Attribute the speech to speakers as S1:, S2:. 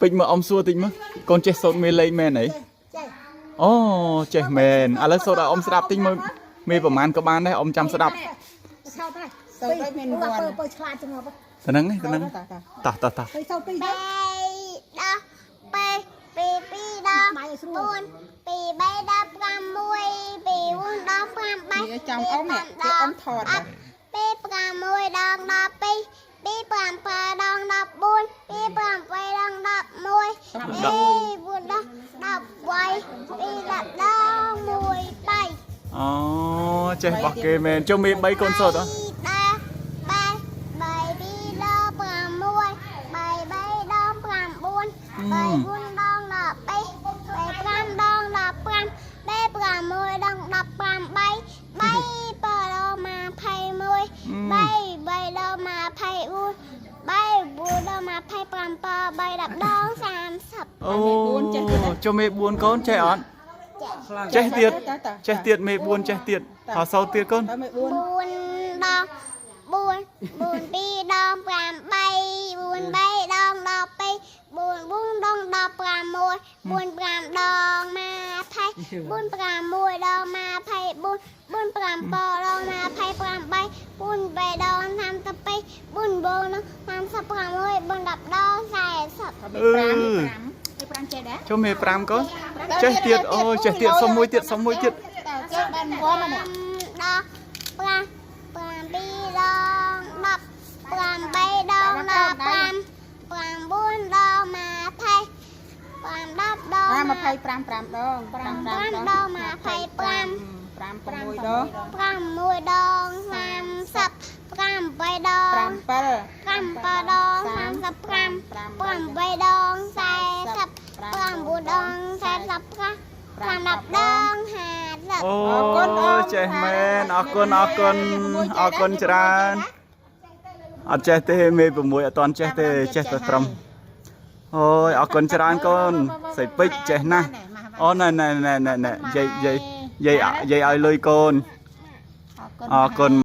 S1: ពេញមកអ៊ំសួរតិចមើលកូនចេះសូត្រមេលេងមែនអីអូចេះមែនឥឡូវសូត្រឲ្យអ៊ំស្ដាប់តិចមើលមេប្រហែលក៏បានដែរអ៊ំចាំស្ដាប់
S2: សូត្រឲ្យមានវ័នបើឆ្លាតចឹងហ៎
S1: ហ្នឹងហ្នឹងតោះ
S2: ទៅសូត្រពីរ
S3: ដោះពេលពីពីដោះ4ពី3ដល់5 1ពី4ដល់5
S2: នេះចាំអ៊ំនេះគេអ៊ំថត
S3: ពី6ដល់12ពី7ដល់14ពី7ដល់11ពី4ដល់10ពី10ដល់1 3
S1: អូចេះបោះគេមែនចុះមេ3កូនសូត្រអត់ អូចុះមេ4កូនចេះអត់ចេះទៀតមេ4ចេះទៀតខោសូត្រទៀតកូន
S2: ទៅមេ4
S3: 4ដល់4 ពីដល់5 3 4 3ដល់12 4 4ដល់15 4 5ដល់20 4 6ដល់24 4 5ដល់25 4 7ដល់28 4 8ដល់32 4 4ដល់36 4 10ដល់40
S2: 5ចេះដែរ
S1: ចុះមេ5កូនចេះទៀតអូចេះទៀតសុំមួយទៀត
S2: តើចេះបានវ័នមក
S3: ដល់5 7ដល់10 8ដល់15 9ដល់20 5 10ដល់
S2: 25 5ដង
S3: 5ដល់25
S2: 5 6ដង
S3: 6ដល់30 8ដល់
S2: 7
S3: 7ដល់35 8ដល់40 9ដល់45 5 10ដល់50
S1: អូចេះមែនអរគុណច្រើនអត់ចេះទេមេ6អត់ទាន់ចេះទេចេះតែត្រឹមអូយអរគុណច្រើនកូនសៃពេជ្រចេះណាស់អូណែយាយឲ្យលុយកូនអរគុណ